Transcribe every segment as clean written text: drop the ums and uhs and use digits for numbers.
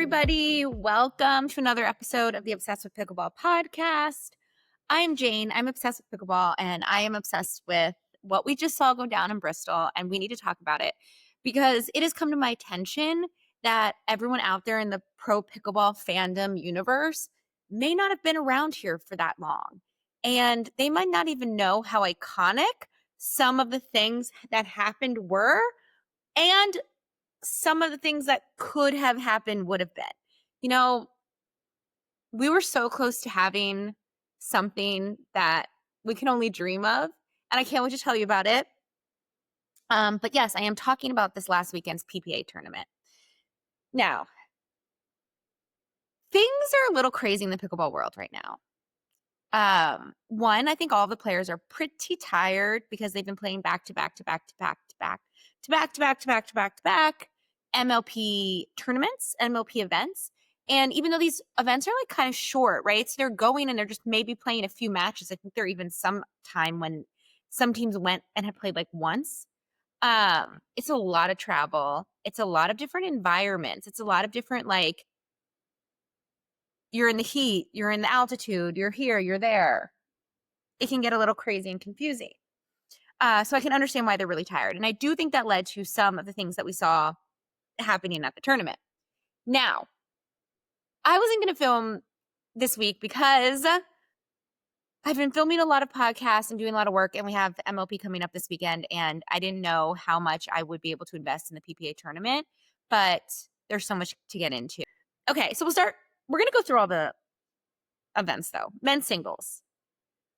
everybody. Welcome to another episode of the Obsessed with Pickleball podcast. I'm Jane. I'm obsessed with pickleball, and I am obsessed with what we just saw go down in Bristol, and we need to talk about it because it has come to my attention that everyone out there in the pro pickleball fandom universe may not have been around here for that long, and they might not even know how iconic some of the things that happened were, and some of the things that could have happened would have been. You know, we were so close to having something that we can only dream of, and I can't wait to tell you about it. But yes, I am talking about this last weekend's PPA tournament. Now, things are a little crazy in the pickleball world right now. One, I think all the players are pretty tired because they've been playing back to back MLP tournaments, MLP events. And even though these events are like kind of short, right? So they're going and they're just maybe playing a few matches. I think there are even some time when some teams went and had played like once. It's a lot of travel. It's a lot of different environments. It's a lot of different, like, you're in the heat, you're in the altitude, you're here, you're there. It can get a little crazy and confusing. So I can understand why they're really tired. And I do think that led to some of the things that we saw happening at the tournament. Now, I wasn't going to film this week because I've been filming a lot of podcasts and doing a lot of work, and we have the MLP coming up this weekend, and I didn't know how much I would be able to invest in the PPA tournament, but there's so much to get into. Okay, so we're going to go through all the events, though. Men's singles.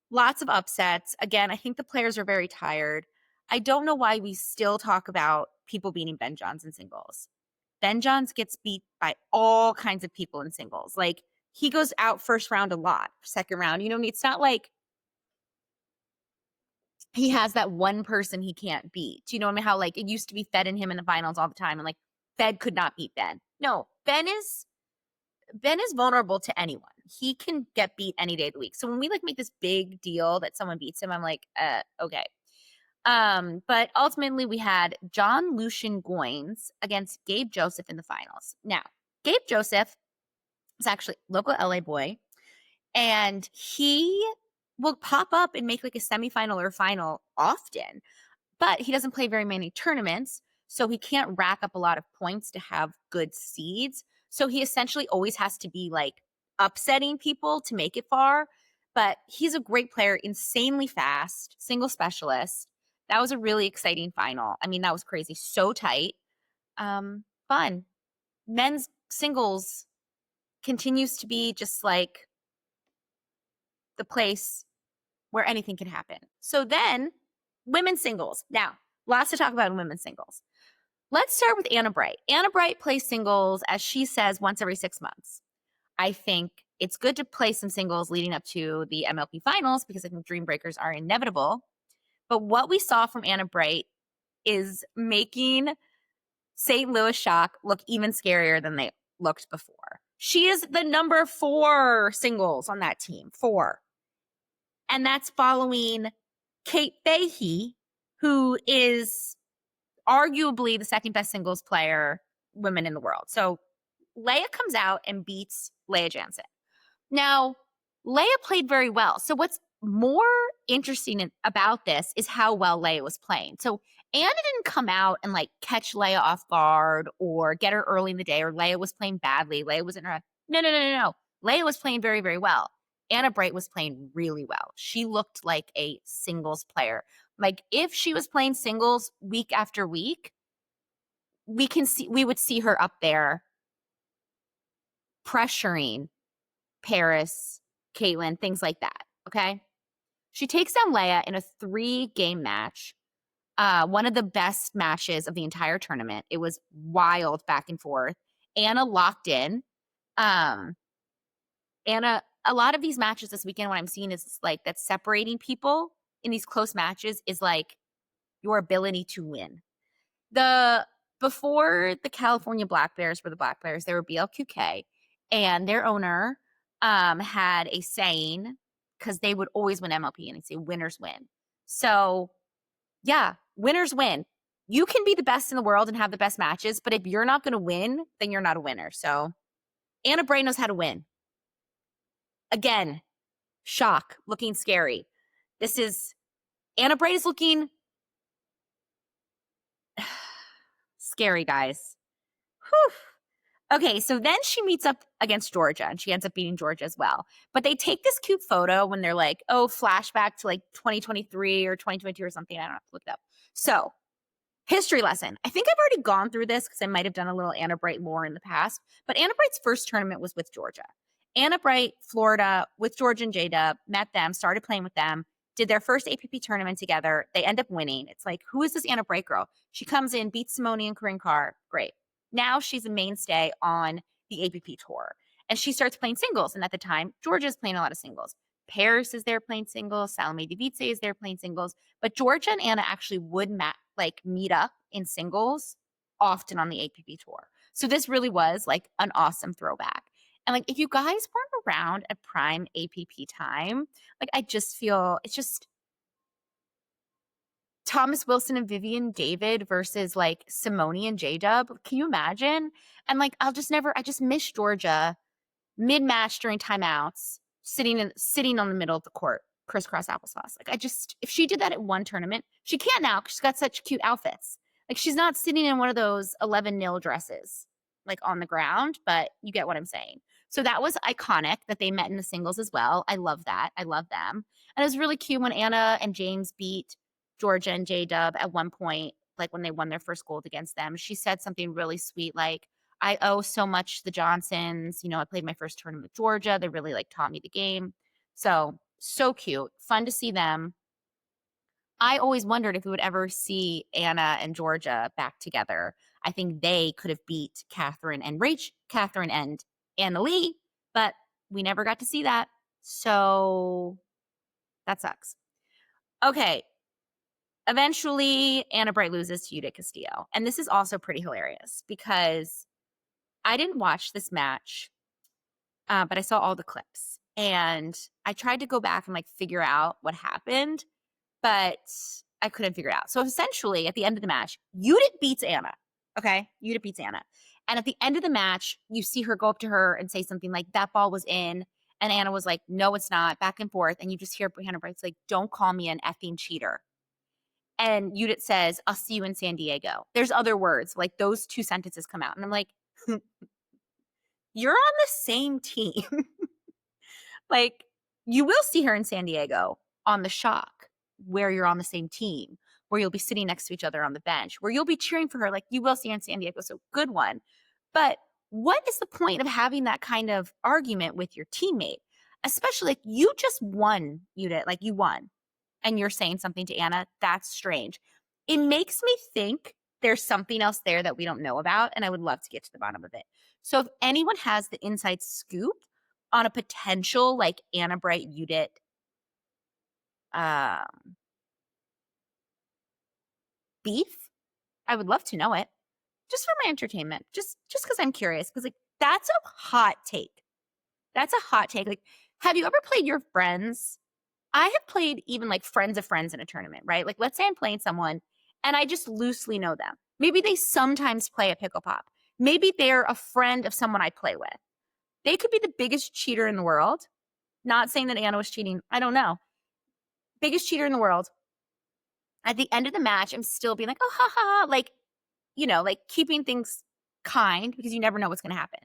Lots of upsets. Again, I think the players are very tired. I don't know why we still talk about people beating Ben Johns in singles. Ben Johns gets beat by all kinds of people in singles. Like, he goes out first round a lot, second round. You know, it's not like he has that one person he can't beat. Do you know what I mean? How, like, it used to be Fed and him in the finals all the time, and, like, Fed could not beat Ben. No, Ben is vulnerable to anyone. He can get beat any day of the week. So when we, like, make this big deal that someone beats him, I'm like, okay. But ultimately we had John Lucian Goins against Gabe Joseph in the finals. Now, Gabe Joseph is actually a local LA boy, and he will pop up and make like a semifinal or final often, but he doesn't play very many tournaments, so he can't rack up a lot of points to have good seeds. So he essentially always has to be like upsetting people to make it far, but he's a great player, insanely fast, single specialist. That was a really exciting final. I mean, that was crazy. So tight. Fun. Men's singles continues to be just like the place where anything can happen. So then women's singles. Now, lots to talk about in women's singles. Let's start with Anna Bright. Anna Bright plays singles, as she says, once every 6 months. I think it's good to play some singles leading up to the MLP finals because I think dream breakers are inevitable. But what we saw from Anna Bright is making St. Louis Shock look even scarier than they looked before. She is the number 4 singles on that team, 4. And that's following Kate Fahey, who is arguably the second best singles player women in the world. So Leia comes out and beats Leah Jansen. Now, Leia played very well. So what's more interesting about this is how well Leia was playing. So Anna didn't come out and like catch Leia off guard or get her early in the day, or Leia was playing badly. Leia was in her. No. Leia was playing very, very well. Anna Bright was playing really well. She looked like a singles player. Like, if she was playing singles week after week, we would see her up there pressuring Paris, Caitlin, things like that. Okay. She takes down Leia in a 3-game match. One of the best matches of the entire tournament. It was wild back and forth. Anna locked in. Anna, a lot of these matches this weekend, what I'm seeing is like that separating people in these close matches is like your ability to win. Before the California Black Bears were the Black Bears, they were BLQK, and their owner had a saying, because they would always win MLP, and they'd say winners win. So yeah, winners win. You can be the best in the world and have the best matches, but if you're not going to win, then you're not a winner. So Anna Bray knows how to win. Again, shock, looking scary. This is, Anna Bray is looking scary, guys. Whew. Okay, so then she meets up against Georgia, and she ends up beating Georgia as well. But they take this cute photo when they're like, oh, flashback to like 2023 or 2022 or something. I don't have to look it up. So, history lesson. I think I've already gone through this because I might have done a little Anna Bright lore in the past. But Anna Bright's first tournament was with Georgia. Anna Bright, Florida, with Georgia and J-Dub, met them, started playing with them, did their first APP tournament together. They end up winning. It's like, who is this Anna Bright girl? She comes in, beats Simone and Corinne Carr. Great. Now she's a mainstay on the APP tour. And she starts playing singles. And at the time, Georgia's playing a lot of singles. Paris is there playing singles. Salome Divice is there playing singles. But Georgia and Anna actually would meet up in singles often on the APP tour. So this really was like an awesome throwback. And like, if you guys weren't around at prime APP time, like, I just feel it's just Thomas Wilson and Vivian David versus like Simone and J-Dub. Can you imagine? And like, I just miss Georgia mid-match during timeouts, sitting on the middle of the court, crisscross applesauce. Like, if she did that at one tournament, she can't now because she's got such cute outfits. Like, she's not sitting in one of those 11-nil dresses, like on the ground, but you get what I'm saying. So that was iconic that they met in the singles as well. I love that. I love them. And it was really cute when Anna and James beat Georgia and J-Dub at one point, like when they won their first gold against them. She said something really sweet, like, I owe so much to the Johnsons. You know, I played my first tournament with Georgia. They really like taught me the game. So cute. Fun to see them. I always wondered if we would ever see Anna and Georgia back together. I think they could have beat Catherine and Anna Leigh, but we never got to see that. So that sucks. Okay. Eventually, Anna Bright loses to Judith Castillo. And this is also pretty hilarious because I didn't watch this match, but I saw all the clips. And I tried to go back and like figure out what happened, but I couldn't figure it out. So essentially, at the end of the match, Judith beats Anna. Okay? Judith beats Anna. And at the end of the match, you see her go up to her and say something like, that ball was in. And Anna was like, no, it's not. Back and forth. And you just hear Anna Bright's like, don't call me an effing cheater. And Judith says, I'll see you in San Diego. There's other words. Like, those two sentences come out. And I'm like, you're on the same team. Like, you will see her in San Diego on the Shock, where you're on the same team, where you'll be sitting next to each other on the bench, where you'll be cheering for her. Like, you will see her in San Diego. So good one. But what is the point of having that kind of argument with your teammate? Especially, like, you just won, Judith. Like, you won. And you're saying something to Anna. That's strange. It makes me think there's something else there that we don't know about. And I would love to get to the bottom of it. So if anyone has the inside scoop on a potential like Anna Bright Judith beef, I would love to know it. Just for my entertainment. Just because I'm curious. Because like, that's a hot take. That's a hot take. Like, have you ever played your friends? I have played even like friends of friends in a tournament, right? Like, let's say I'm playing someone and I just loosely know them. Maybe they sometimes play at Pickle Pop. Maybe they're a friend of someone I play with. They could be the biggest cheater in the world. Not saying that Anna was cheating. I don't know. Biggest cheater in the world. At the end of the match, I'm still being like, oh, ha, ha, ha. Like, you know, like keeping things kind because you never know what's going to happen.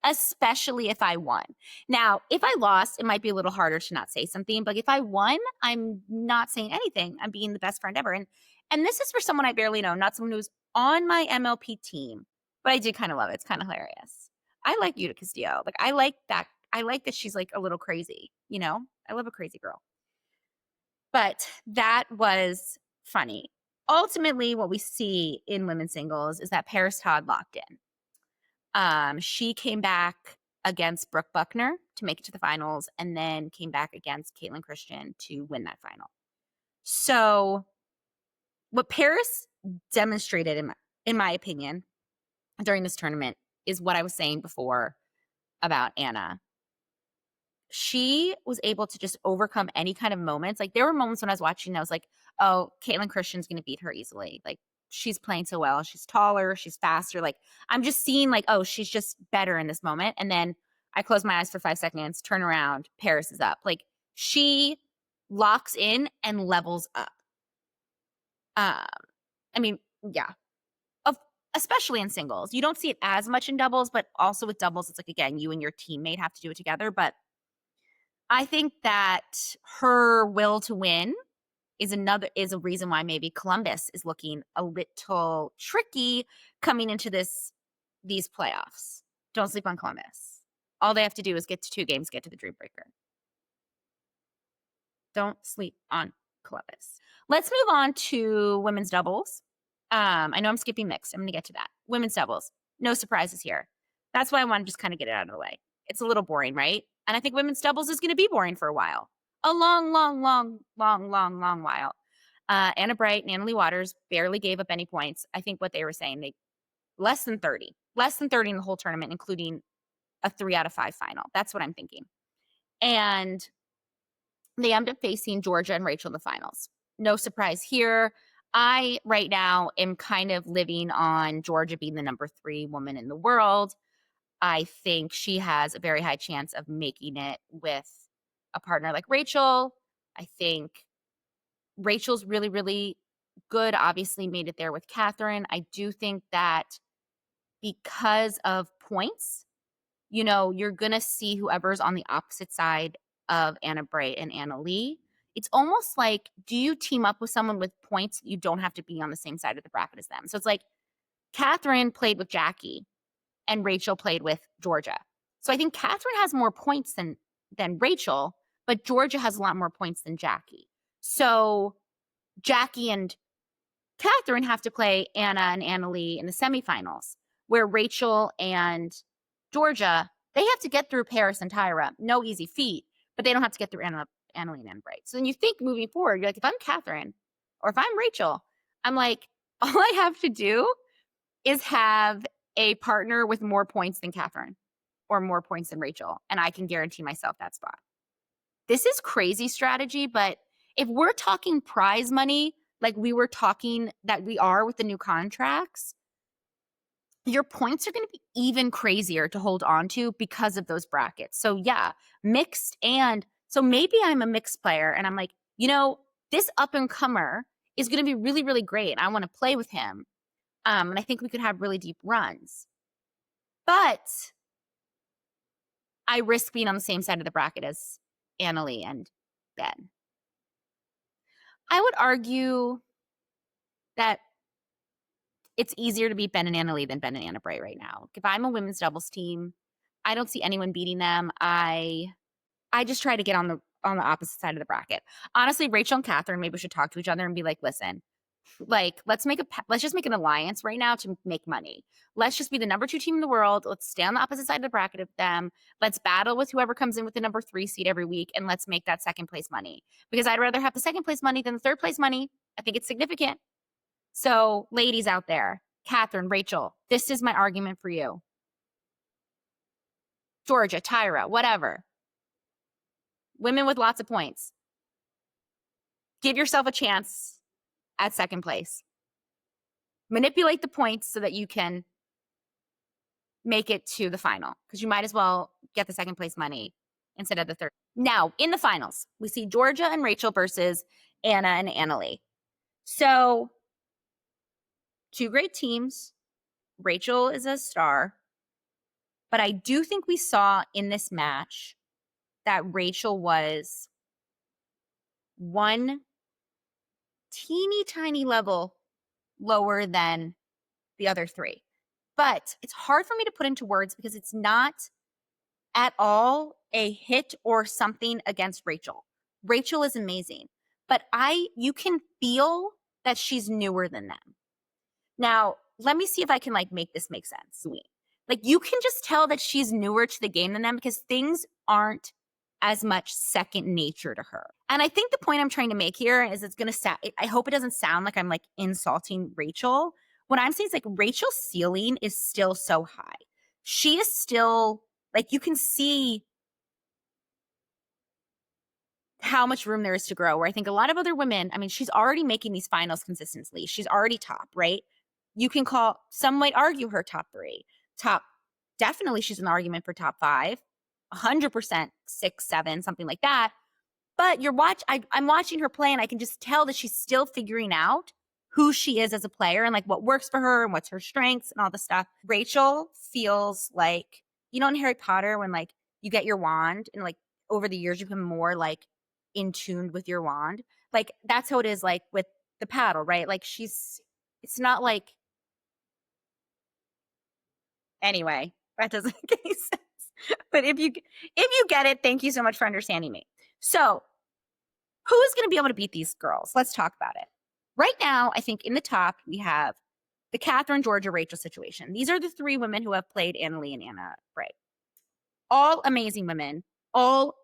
Especially if I won. Now, if I lost, it might be a little harder to not say something. But if I won, I'm not saying anything. I'm being the best friend ever. And this is for someone I barely know, not someone who's on my MLP team. But I do kind of love it. It's kind of hilarious. I like Judith Castillo. Like, I like that. I like that she's like a little crazy. You know, I love a crazy girl. But that was funny. Ultimately, what we see in women's singles is that Paris Todd locked in. She came back against Brooke Buckner to make it to the finals and then came back against Caitlin Christian to win that final. So what Paris demonstrated, in my opinion, during this tournament is what I was saying before about Anna. She was able to just overcome any kind of moments. Like, there were moments when I was watching, I was like, oh, Caitlin Christian's going to beat her easily. Like, she's playing so well. She's taller, she's faster. Like, I'm just seeing like, oh, she's just better in this moment. And then I close my eyes for 5 seconds, turn around, Paris is up. Like, she locks in and levels up. I mean, yeah. Especially in singles. You don't see it as much in doubles, but also with doubles, it's like, again, you and your teammate have to do it together. But I think that her will to win is a reason why maybe Columbus is looking a little tricky coming into these playoffs. Don't sleep on Columbus. All they have to do is get to 2 games, get to the Dream Breaker. Don't sleep on Columbus. Let's move on to women's doubles. I know I'm skipping mixed. I'm going to get to that. Women's doubles. No surprises here. That's why I want to just kind of get it out of the way. It's a little boring, right? And I think women's doubles is going to be boring for a while. A long while. Anna Bright and Leigh Waters barely gave up any points. I think what they were saying, they less than 30 in the whole tournament, including a 3 out of 5 final. That's what I'm thinking. And they end up facing Georgia and Rachel in the finals. No surprise here. I, right now, am kind of living on Georgia being the number 3 woman in the world. I think she has a very high chance of making it with a partner like Rachel. I think Rachel's really, really good. Obviously made it there with Catherine. I do think that because of points, you're going to see whoever's on the opposite side of Anna Bray and Anna Leigh. It's almost like, do you team up with someone with points? You don't have to be on the same side of the bracket as them. So it's like Catherine played with Jackie and Rachel played with Georgia. So I think Catherine has more points than Rachel, but Georgia has a lot more points than Jackie. So Jackie and Catherine have to play Anna and Anna Leigh in the semifinals, where Rachel and Georgia, they have to get through Paris and Tyra. No easy feat, but they don't have to get through Anna Leigh and Anna Bright. So then you think moving forward, you're like, if I'm Catherine or if I'm Rachel, I'm like, all I have to do is have a partner with more points than Catherine or more points than Rachel, and I can guarantee myself that spot. This is crazy strategy, but if we're talking prize money, like we were talking that we are with the new contracts, your points are going to be even crazier to hold on to because of those brackets. So yeah, mixed. And so maybe I'm a mixed player and I'm like, this up and comer is going to be really, really great. I want to play with him. And I think we could have really deep runs. But I risk being on the same side of the bracket as Anna Leigh and Ben. I would argue that it's easier to beat Ben and Anna Leigh than Ben and Anna Bray right now. If I'm a women's doubles team, I don't see anyone beating them. I just try to get on the opposite side of the bracket. Honestly, Rachel and Catherine maybe should talk to each other and be like, listen, like let's just make an alliance right now to make money. Let's just be the number 2 team in the world. Let's stay on the opposite side of the bracket of them. Let's battle with whoever comes in with the number 3 seed every week, and let's make that second place money. Because I'd rather have the second place money than the third place money. I think it's significant. So ladies out there, Catherine, Rachel, this is my argument for you. Georgia, Tyra, whatever. Women with lots of points. Give yourself a chance at second place. Manipulate the points so that you can make it to the final, because you might as well get the second place money instead of the third. Now, in the finals, we see Georgia and Rachel versus Anna and Anna Leigh. So 2 great teams. Rachel is a star. But I do think we saw in this match that Rachel was one teeny tiny level lower than the other 3. But it's hard for me to put into words because it's not at all a hit or something against Rachel. Rachel is amazing. But you can feel that she's newer than them. Now, let me see if I can make this make sense. Like, you can just tell that she's newer to the game than them because things aren't as much second nature to her. And I think the point I'm trying to make here is it's going to sound, I hope it doesn't sound like I'm insulting Rachel. What I'm saying is Rachel's ceiling is still so high. She is still you can see how much room there is to grow. Where I think a lot of other women, I mean, she's already making these finals consistently. She's already top, right? You can call, some might argue her top 3. Top, definitely she's an argument for top 5, 100% 6, 7, something like that. But I'm watching her play and I can just tell that she's still figuring out who she is as a player and like what works for her and what's her strengths and all the stuff. Rachel feels like, you know, in Harry Potter when like you get your wand and like over the years you become more like in tune with your wand. Like that's how it is like with the paddle, right? Like it's not like, anyway, that doesn't make any sense. But if you get it, thank you so much for understanding me. So who's going to be able to beat these girls? Let's talk about it. Right now, I think in the top, we have the Catherine, Georgia, Rachel situation. These are the 3 women who have played Annalie and Anna Bray. All amazing women, all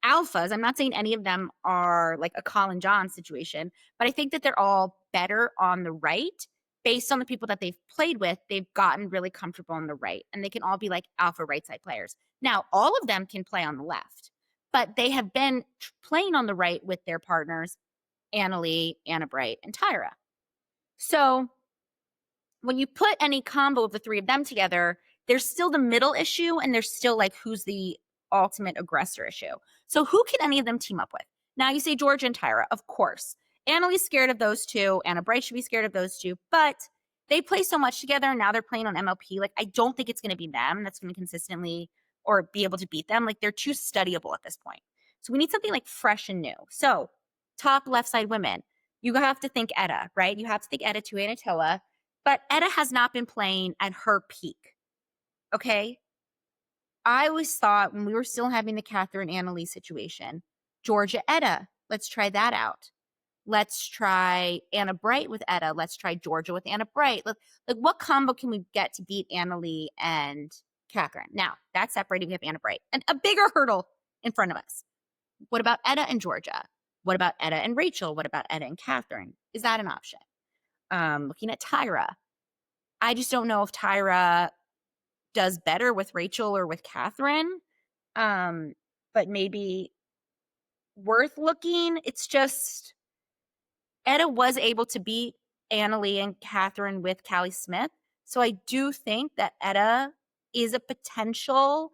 alphas. I'm not saying any of them are like a Colin John situation, but I think that they're all better on the right. Based on the people that they've played with, they've gotten really comfortable on the right, and they can all be like alpha right side players. Now, all of them can play on the left, but they have been playing on the right with their partners, Annalie, Anna Bright, and Tyra. So when you put any combo of the 3 of them together, there's still the middle issue, and there's still like who's the ultimate aggressor issue. So who can any of them team up with? Now you say Georgia and Tyra, of course. Annalie's scared of those 2. Anna Bright should be scared of those 2, but they play so much together and now they're playing on MLP. Like I don't think it's going to be them that's going to consistently or be able to beat them. Like they're too studyable at this point. So we need something like fresh and new. So top left side women, you have to think Etta, right? You have to think Etta to Anatoa, but Etta has not been playing at her peak. Okay. I always thought when we were still having the Catherine Annalie situation, Georgia Etta, let's try that out. Let's try Anna Bright with Etta. Let's try Georgia with Anna Bright. Like what combo can we get to beat Annalie and Catherine? Now, that's separated. We have Anna Bright. And a bigger hurdle in front of us. What about Etta and Georgia? What about Etta and Rachel? What about Etta and Catherine? Is that an option? Looking at Tyra. I just don't know if Tyra does better with Rachel or with Catherine. But maybe worth looking. It's just Etta was able to beat Annalie and Catherine with Callie Smith. So I do think that Etta is a potential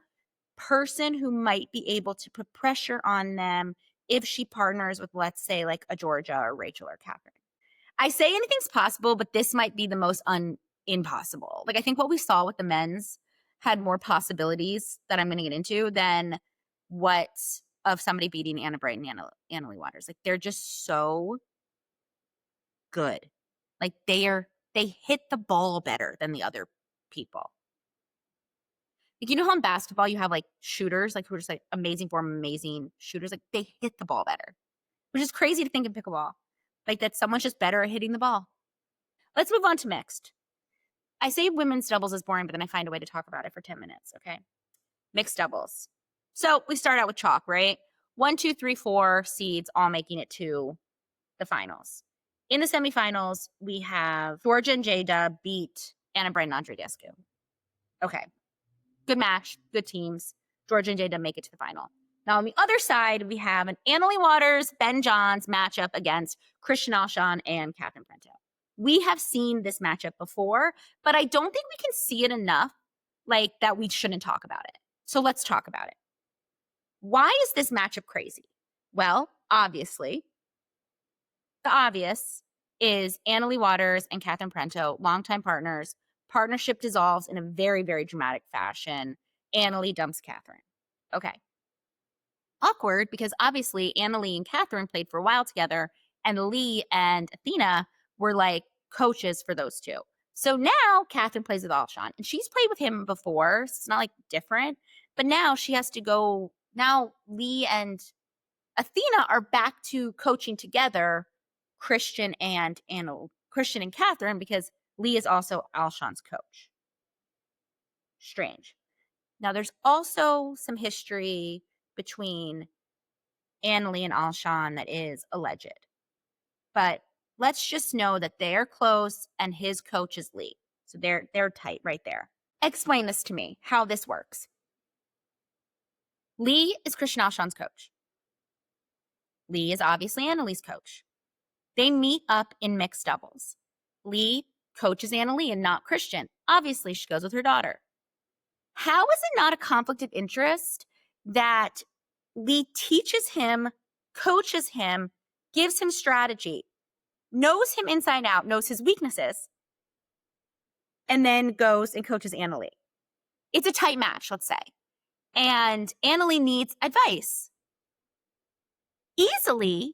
person who might be able to put pressure on them if she partners with, let's say, like a Georgia or Rachel or Catherine. I say anything's possible, but this might be the most impossible. Like I think what we saw with the men's had more possibilities that I'm going to get into than what of somebody beating Anna Bright and Leigh Waters. Like they're just so good. Like they hit the ball better than the other people. Like, you know how in basketball you have like shooters, like who are just like amazing form, amazing shooters. Like they hit the ball better, which is crazy to think in pickleball. Like that someone's just better at hitting the ball. Let's move on to mixed. I say women's doubles is boring, but then I find a way to talk about it for 10 minutes. Okay. Mixed doubles. So we start out with chalk, right? 1, 2, 3, 4 seeds all making it to the finals. In the semifinals, we have Georgia and Jada beat Anna Bright and Andre Descu. Okay. Good match, good teams. Georgia and Jada make it to the final. Now, on the other side, we have an Leigh Waters, Ben Johns matchup against Christina Alshon and Catherine Prento. We have seen this matchup before, but I don't think we can see it enough like that we shouldn't talk about it. So let's talk about it. Why is this matchup crazy? Well, obviously, the obvious is Leigh Waters and Catherine Prento, longtime partners. Partnership dissolves in a very, very dramatic fashion. Annalie dumps Catherine. Okay. Awkward because obviously Annalie and Catherine played for a while together, and Leigh and Athena were like coaches for those 2. So now Catherine plays with Alshon, and she's played with him before. So it's not like different, but now she has to go. Now Leigh and Athena are back to coaching together, Christian and Catherine, because Leigh is also Alshon's coach. Strange. Now, there's also some history between Annalie and Alshon that is alleged. But let's just know that they're close and his coach is Leigh. So they're tight right there. Explain this to me, how this works. Leigh is Christian Alshon's coach. Leigh is obviously Annalie's coach. They meet up in mixed doubles. Leigh coaches Annalie and not Christian. Obviously, she goes with her daughter. How is it not a conflict of interest that Leigh teaches him, coaches him, gives him strategy, knows him inside out, knows his weaknesses, and then goes and coaches Annalie? It's a tight match, let's say. And Annalie needs advice. Easily,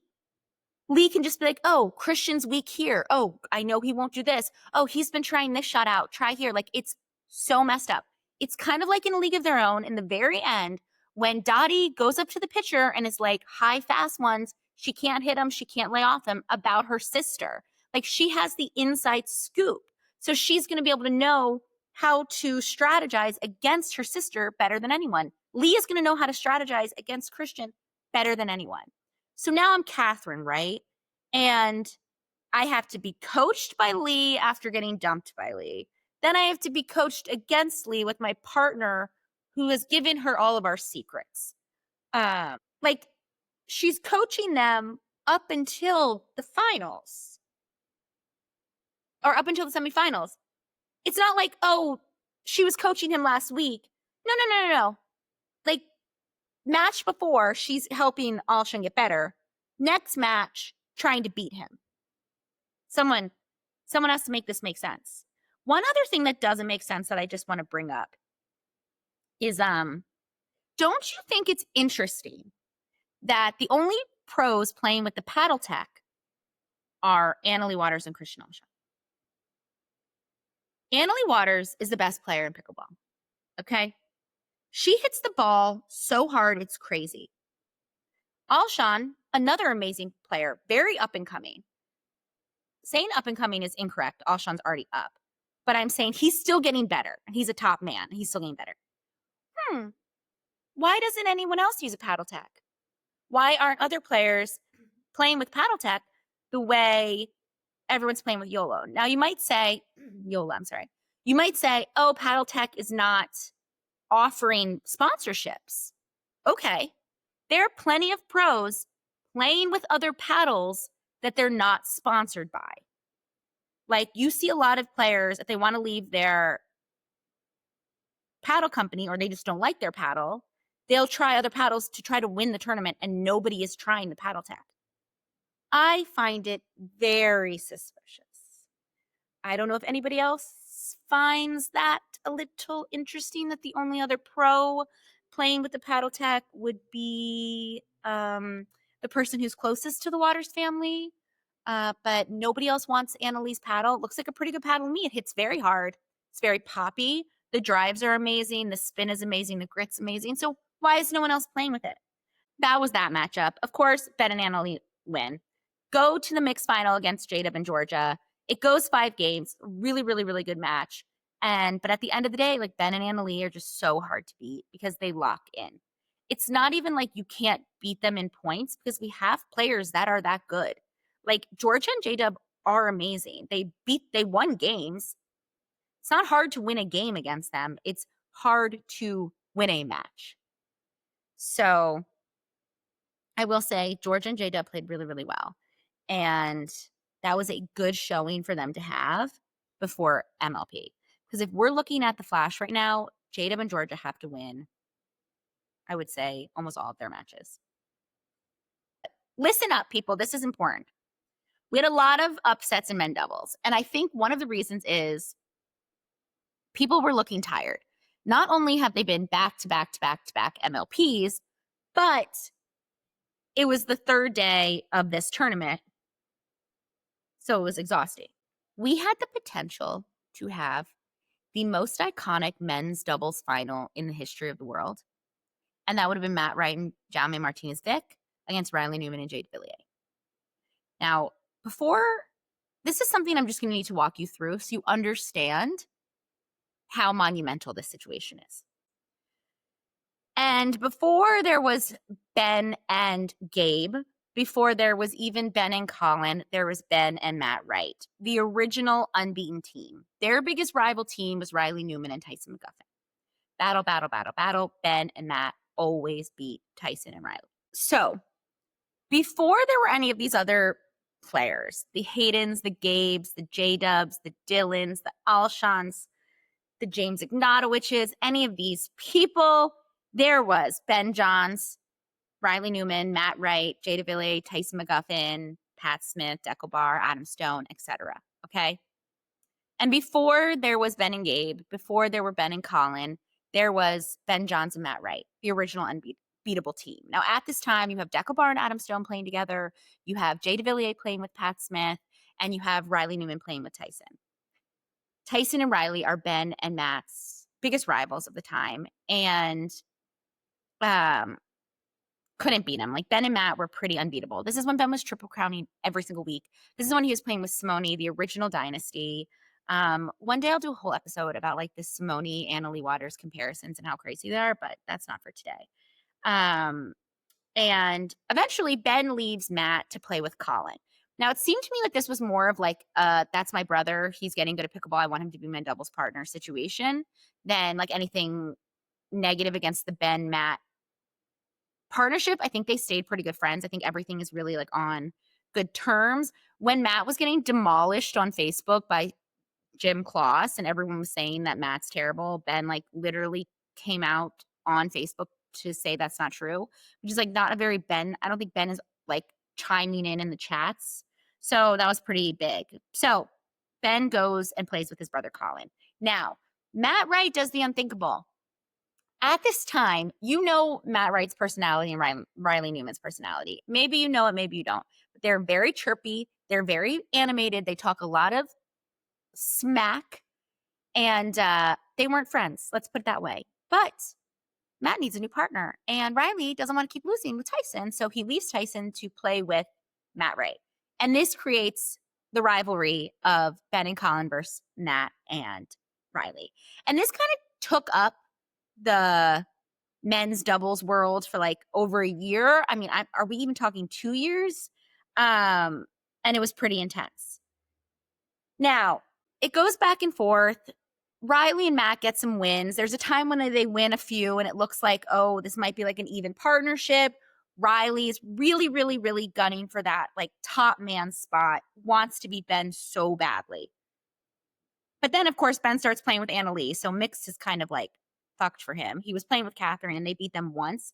Leigh can just be like, oh, Christian's weak here. Oh, I know he won't do this. Oh, he's been trying this shot out. Try here. Like, it's so messed up. It's kind of like in A League of Their Own in the very end when Dottie goes up to the pitcher and is like, high, fast ones. She can't hit him. She can't lay off him about her sister. Like, she has the inside scoop. So she's going to be able to know how to strategize against her sister better than anyone. Leigh is going to know how to strategize against Christian better than anyone. So now I'm Catherine, right? And I have to be coached by Leigh after getting dumped by Leigh. Then I have to be coached against Leigh with my partner who has given her all of our secrets. Like, she's coaching them up until the finals or up until the semifinals. It's not like, oh, she was coaching him last week. No. Like, match before, she's helping Alshon get better. Next match, trying to beat him. Someone has to make this make sense. One other thing that doesn't make sense that I just want to bring up is, don't you think it's interesting that the only pros playing with the paddle tech are Leigh Waters and Christina Alshon? Leigh Waters is the best player in pickleball, okay? She hits the ball so hard, it's crazy. Alshon, another amazing player, very up and coming. Saying up and coming is incorrect. Alshon's already up. But I'm saying he's still getting better. He's a top man. He's still getting better. Why doesn't anyone else use a paddle tech? Why aren't other players playing with paddle tech the way everyone's playing with YOLO? Now, you might say, You might say, oh, paddle tech is not offering sponsorships. Okay. There are plenty of pros playing with other paddles that they're not sponsored by. Like, you see a lot of players, if they want to leave their paddle company or they just don't like their paddle, they'll try other paddles to try to win the tournament, and nobody is trying the paddle tech. I find it very suspicious. I don't know if anybody else finds that a little interesting, that the only other pro playing with the paddle tech would be the person who's closest to the Waters family. But nobody else wants Annalie's paddle. It looks like a pretty good paddle to me. It hits very hard. It's very poppy. The drives are amazing. The spin is amazing. The grit's amazing. So why is no one else playing with it? That was that matchup. Of course, Ben and Annalie win. Go to the mixed final against J-Dub and Georgia. It goes 5 games. Really, really, really good match. But at the end of the day, like, Ben and Annalie are just so hard to beat because they lock in. It's not even like you can't beat them in points because we have players that are that good. Like, Georgia and J-Dub are amazing. They won games. It's not hard to win a game against them. It's hard to win a match. So I will say Georgia and J-Dub played really, really well. And that was a good showing for them to have before MLP. Because if we're looking at the Flash right now, J-Dub and Georgia have to win, I would say, almost all of their matches. Listen up, people. This is important. We had a lot of upsets in men doubles. And I think one of the reasons is people were looking tired. Not only have they been back-to-back MLPs, but it was the 3rd day of this tournament. So it was exhausting. We had the potential to have the most iconic men's doubles final in the history of the world. And that would have been Matt Wright and Jaume Martinez-Vic against Riley Newman and Jade Villiers. Now, this is something I'm just going to need to walk you through so you understand how monumental this situation is. And before there was Ben and Gabe, before there was even Ben and Colin, there was Ben and Matt Wright, the original unbeaten team. Their biggest rival team was Riley Newman and Tyson McGuffin. Battle. Ben and Matt always beat Tyson and Riley. So before there were any of these other players, the Haydens, the Gabes, the J-Dubs, the Dylans, the Alshons, the James Ignatowiches, any of these people, there was Ben Johns, Riley Newman, Matt Wright, Jay DeVilliers, Tyson McGuffin, Pat Smith, Deckelbar, Adam Stone, etc. Okay? And before there was Ben and Gabe, before there were Ben and Colin, there was Ben Johns and Matt Wright, the original unbeatable team. Now, at this time, you have Deckelbar and Adam Stone playing together. You have Jay DeVilliers playing with Pat Smith, and you have Riley Newman playing with Tyson. Tyson and Riley are Ben and Matt's biggest rivals of the time, and couldn't beat him. Like, Ben and Matt were pretty unbeatable. This is when Ben was triple crowning every single week. This is when he was playing with Simone, the original dynasty. One day I'll do a whole episode about like the Simone and Leigh Waters comparisons and how crazy they are, but that's not for today. And eventually Ben leaves Matt to play with Colin. Now, it seemed to me like this was more of like, that's my brother. He's getting good at pickleball. I want him to be my doubles partner situation than like anything negative against the Ben Matt partnership. I think they stayed pretty good friends. I think everything is really like on good terms. When Matt was getting demolished on Facebook by Jim Kloss and everyone was saying that Matt's terrible, Ben like literally came out on Facebook to say that's not true, which is like not a very Ben. I don't think Ben is like chiming in the chats. So that was pretty big. So Ben goes and plays with his brother Colin. Now, Matt Wright does the unthinkable. At this time, you know Matt Wright's personality and Riley Newman's personality. Maybe you know it, maybe you don't. But they're very chirpy. They're very animated. They talk a lot of smack. And they weren't friends. Let's put it that way. But Matt needs a new partner. And Riley doesn't want to keep losing with Tyson. So he leaves Tyson to play with Matt Wright. And this creates the rivalry of Ben and Colin versus Matt and Riley. And this kind of took up the men's doubles world for like over a year. I mean, are we even talking 2 years? And it was pretty intense. Now, it goes back and forth. Riley and Matt get some wins. There's a time when they win a few and it looks like, oh, this might be like an even partnership. Riley is really, really, really gunning for that like top man spot, wants to beat Ben so badly. But then, of course, Ben starts playing with Annalise. So mixed is kind of like fucked for him. He was playing with Catherine and they beat them once.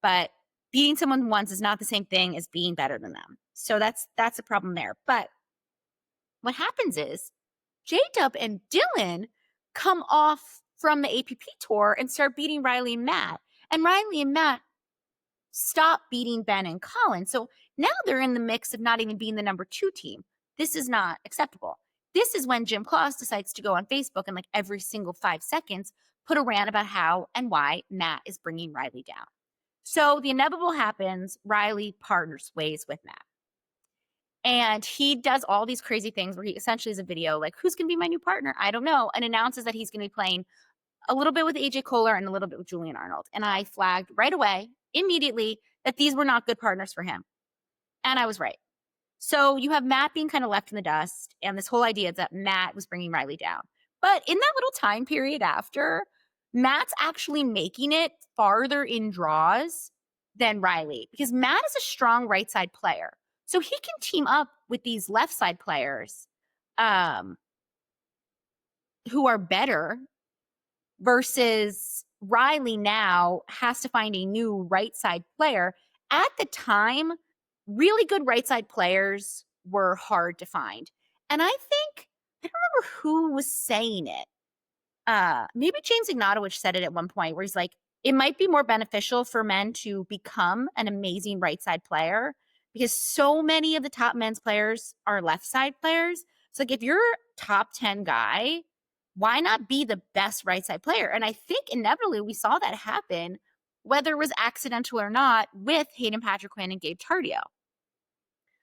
But beating someone once is not the same thing as being better than them. So that's a problem there. But what happens is J-Dub and Dylan come off from the APP tour and start beating Riley and Matt. And Riley and Matt stop beating Ben and Colin. So now they're in the mix of not even being the number 2 team. This is not acceptable. This is when Jim Kloss decides to go on Facebook and like every single 5 seconds put a rant about how and why Matt is bringing Riley down. So the inevitable happens. Riley partners ways with Matt. And he does all these crazy things where he essentially is a video like, who's going to be my new partner? I don't know. And announces that he's going to be playing a little bit with AJ Kohler and a little bit with Julian Arnold. And I flagged right away, immediately, that these were not good partners for him. And I was right. So you have Matt being kind of left in the dust. And this whole idea that Matt was bringing Riley down. But in that little time period after, Matt's actually making it farther in draws than Riley. Because Matt is a strong right side player. So he can team up with these left side players who are better versus Riley now has to find a new right side player. At the time, really good right side players were hard to find. And I think, I don't remember who was saying it. Maybe James Ignatowicz said it at one point where he's like, it might be more beneficial for men to become an amazing right side player because so many of the top men's players are left side players. So like if you're a top 10 guy, why not be the best right side player? And I think inevitably we saw that happen, whether it was accidental or not, with Hayden Patrick-Quinn and Gabe Tardio.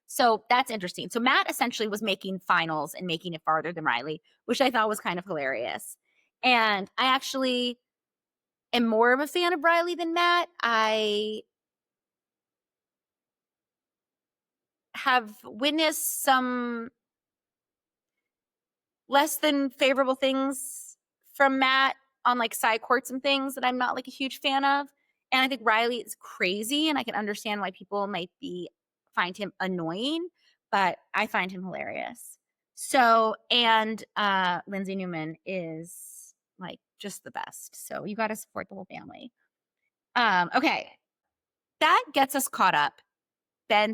So that's interesting. So Matt essentially was making finals and making it farther than Riley, which I thought was kind of hilarious. And I actually am more of a fan of Riley than Matt. I have witnessed some less than favorable things from Matt on like side courts and things that I'm not like a huge fan of. And I think Riley is crazy and I can understand why people might be find him annoying, but I find him hilarious. So, and Lindsay Newman is like just the best. So you got to support the whole family. Okay. That gets us caught up. Ben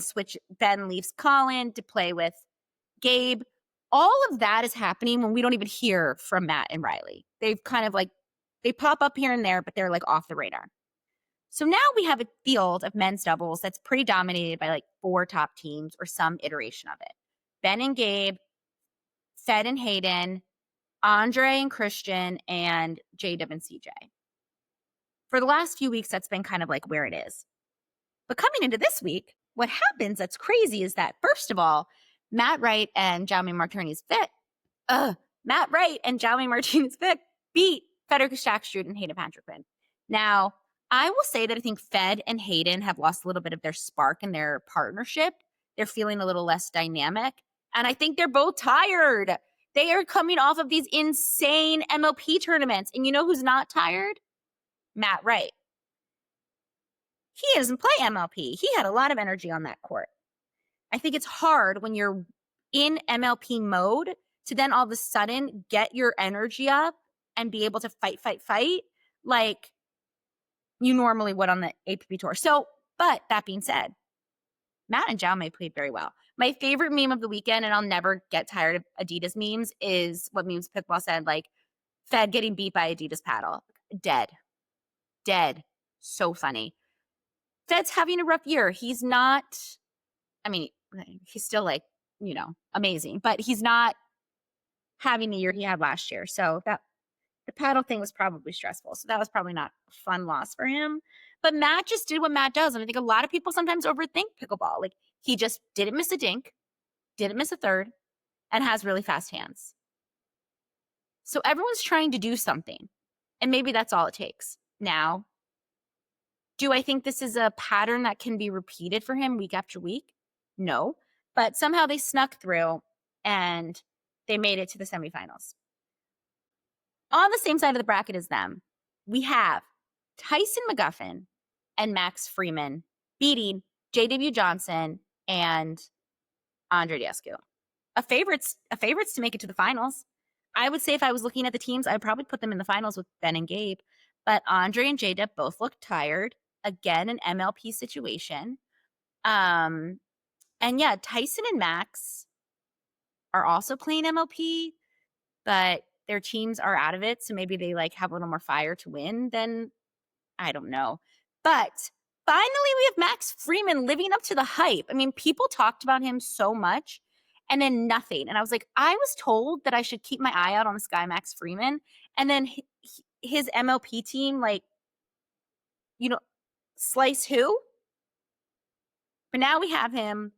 leaves Colin to play with Gabe. All of that is happening when we don't even hear from Matt and Riley. They've kind of like, they pop up here and there, but they're like off the radar. So now we have a field of men's doubles that's pretty dominated by like 4 top teams or some iteration of it. Ben and Gabe, Fed and Hayden, Andre and Christian, and J-Dub and CJ. For the last few weeks, that's been kind of like where it is. But coming into this week, what happens that's crazy is that, first of all, Matt Wright and Jaume Martinez-Vick beat Federico Staksrud and Hayden Patrickman. Now, I will say that I think Fed and Hayden have lost a little bit of their spark in their partnership. They're feeling a little less dynamic. And I think they're both tired. They are coming off of these insane MLP tournaments. And you know who's not tired? Matt Wright. He doesn't play MLP. He had a lot of energy on that court. I think it's hard when you're in MLP mode to then all of a sudden get your energy up and be able to fight like you normally would on the APP tour. So, but that being said, Matt and Jaume played very well. My favorite meme of the weekend, and I'll never get tired of Adidas memes, is what memes Pickleball said, like Fed getting beat by Adidas paddle. Dead. So funny. Fed's having a rough year. He's not, I mean, he's still like, amazing, but he's not having the year he had last year. So that the paddle thing was probably stressful. So that was probably not a fun loss for him. But Matt just did what Matt does. And I think a lot of people sometimes overthink pickleball. Like he just didn't miss a dink, didn't miss a third, and has really fast hands. So everyone's trying to do something. And maybe that's all it takes. Now, do I think this is a pattern that can be repeated for him week after week? No. But somehow they snuck through and they made it to the semifinals. On the same side of the bracket as them, we have Tyson McGuffin and Max Freeman beating J.W. Johnson and Andre Diascu. A favorites to make it to the finals. I would say if I was looking at the teams, I'd probably put them in the finals with Ben and Gabe. But Andre and J.W. both look tired. Again, an MLP situation. And yeah, Tyson and Max are also playing MLP, but their teams are out of it. So maybe they like have a little more fire to win than, I don't know. But finally, we have Max Freeman living up to the hype. I mean, people talked about him so much and then nothing. And I was like, I was told that I should keep my eye out on this guy, Max Freeman. And then his MLP team, like, slice who? But now we have him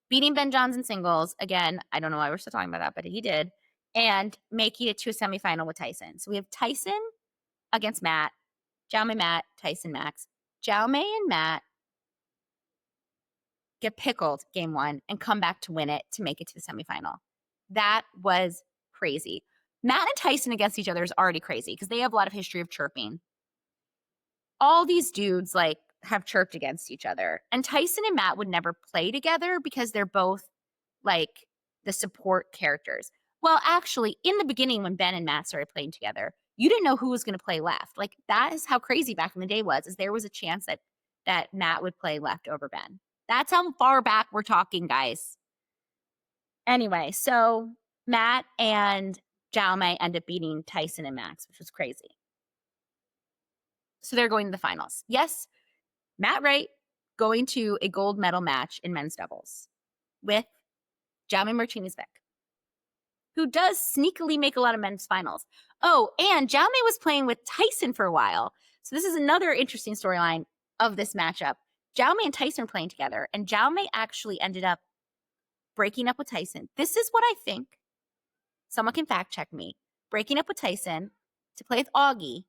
beating Ben Johns in singles. Again, I don't know why we're still talking about that, but he did. And making it to a semifinal with Tyson. So we have Tyson against Matt. Jaume, Matt, Tyson, Max. Jaume and Matt get pickled game 1 and come back to win it to make it to the semifinal. That was crazy. Matt and Tyson against each other is already crazy because they have a lot of history of chirping. All these dudes like have chirped against each other. And Tyson and Matt would never play together because they're both like the support characters. Well, actually, in the beginning when Ben and Matt started playing together, you didn't know who was going to play left. Like that is how crazy back in the day was, is there was a chance that Matt would play left over Ben. That's how far back we're talking, guys. Anyway, so Matt and Jaume end up beating Tyson and Max, which was crazy. So they're going to the finals. Yes, Matt Wright going to a gold medal match in men's doubles with Jaume Martinez-Vick, who does sneakily make a lot of men's finals. Oh, and Jaume was playing with Tyson for a while. So this is another interesting storyline of this matchup. Jaume and Tyson are playing together, and Jaume actually ended up breaking up with Tyson. This is what I think. Someone can fact check me. Breaking up with Tyson to play with Augie.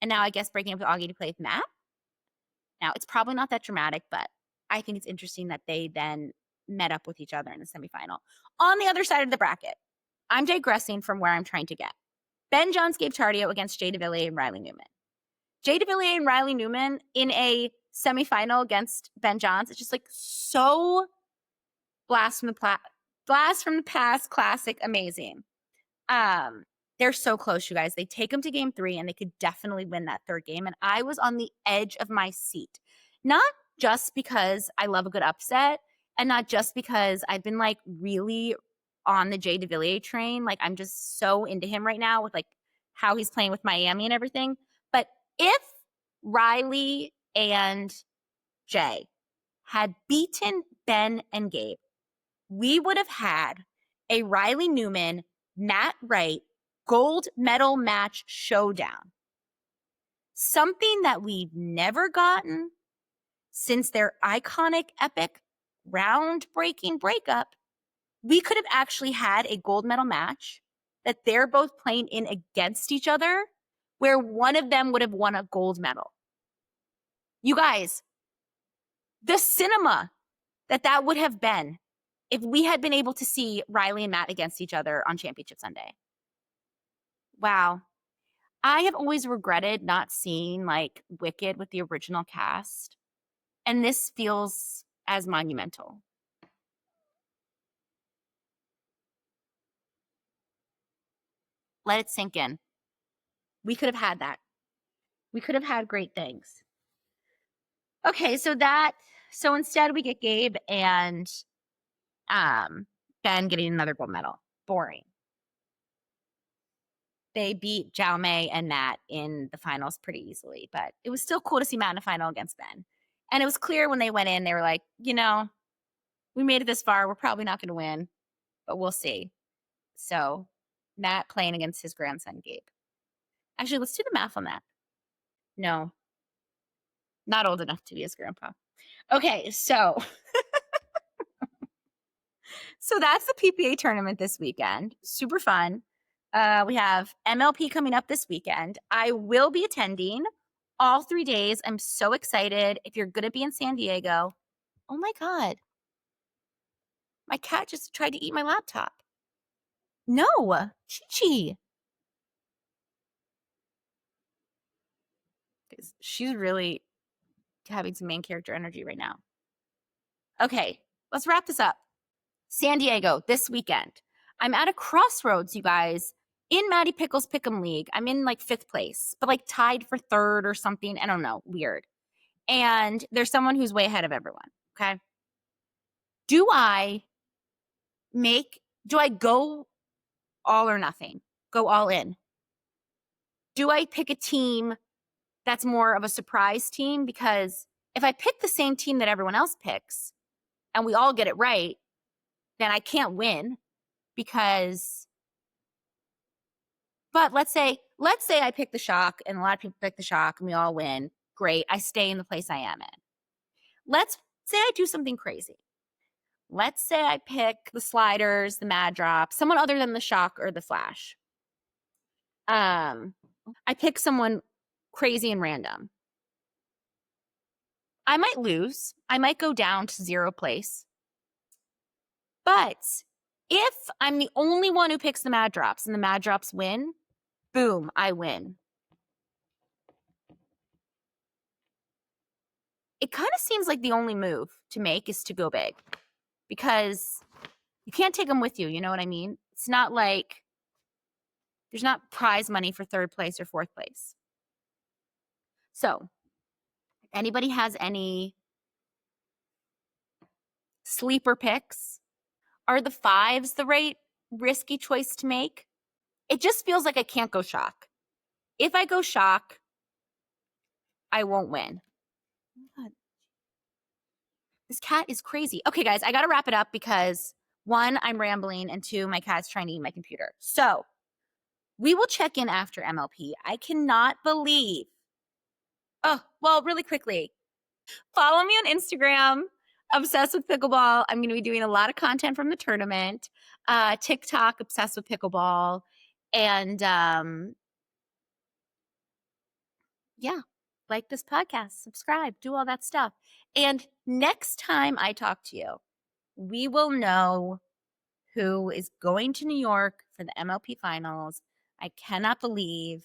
And now I guess breaking up with Augie to play with Matt. Now, it's probably not that dramatic, but I think it's interesting that they then met up with each other in the semifinal. On the other side of the bracket, I'm digressing from where I'm trying to get. Ben Johns gave Tardio against Jay DeVilliers and Riley Newman. Jay DeVilliers and Riley Newman in a semifinal against Ben Johns. It's just like so blast from the past, classic, amazing. They're so close, you guys. They take them to game 3 and they could definitely win that third game. And I was on the edge of my seat, not just because I love a good upset and not just because I've been like really on the Jay DeVilliers train. Like I'm just so into him right now with like how he's playing with Miami and everything. But if Riley and Jay had beaten Ben and Gabe, we would have had a Riley Newman, Matt Wright gold medal match showdown. Something that we've never gotten since their iconic, epic, groundbreaking breakup. We could have actually had a gold medal match that they're both playing in against each other, where one of them would have won a gold medal. You guys, the cinema that would have been if we had been able to see Riley and Matt against each other on Championship Sunday. Wow. I have always regretted not seeing like Wicked with the original cast, and this feels as monumental. Let it sink in. We could have had that. We could have had great things. Okay, so instead we get Gabe and Ben getting another gold medal. Boring. They beat Jaume and Matt in the finals pretty easily, but it was still cool to see Matt in a final against Ben. And it was clear when they went in, they were like, we made it this far. We're probably not going to win, but we'll see. So Matt playing against his grandson, Gabe. Actually, let's do the math on that. No, not old enough to be his grandpa. Okay, so that's the PPA tournament this weekend. Super fun. We have MLP coming up this weekend. I will be attending all 3 days. I'm so excited. If you're going to be in San Diego, oh my God. My cat just tried to eat my laptop. No, Chi-Chi. She's really having some main character energy right now. Okay, let's wrap this up. San Diego this weekend. I'm at a crossroads, you guys, in Maddie Pickle's Pick'em League. I'm in like 5th place, but like tied for 3rd or something. I don't know. Weird. And there's someone who's way ahead of everyone. Okay. Do I go all or nothing? Go all in? Do I pick a team that's more of a surprise team? Because if I pick the same team that everyone else picks and we all get it right, then I can't win but let's say I pick the Shock and a lot of people pick the Shock and we all win. Great. I stay in the place I am in. Let's say I do something crazy. Let's say I pick the Sliders, the Mad Drop, someone other than the Shock or the Flash. I pick someone crazy and random. I might lose. I might go down to 0 place. But if I'm the only one who picks the Mad Drops and the Mad Drops win, boom, I win. It kind of seems like the only move to make is to go big because you can't take them with you. You know what I mean? It's not like there's not prize money for 3rd place or 4th place. So, if anybody has any sleeper picks, are the 5s the right risky choice to make? It just feels like I can't go Shock. If I go Shock, I won't win. God. This cat is crazy. Okay, guys, I got to wrap it up because 1, I'm rambling, and 2, my cat's trying to eat my computer. So we will check in after MLP. I cannot believe. Oh, well, really quickly, follow me on Instagram, Obsessed with Pickleball. I'm going to be doing a lot of content from the tournament. TikTok, Obsessed with Pickleball. And yeah, like this podcast, subscribe, do all that stuff. And next time I talk to you, we will know who is going to New York for the MLP finals. I cannot believe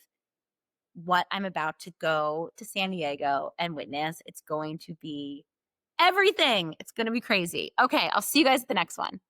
what I'm about to go to San Diego and witness. It's going to be everything. It's going to be crazy. Okay, I'll see you guys at the next one.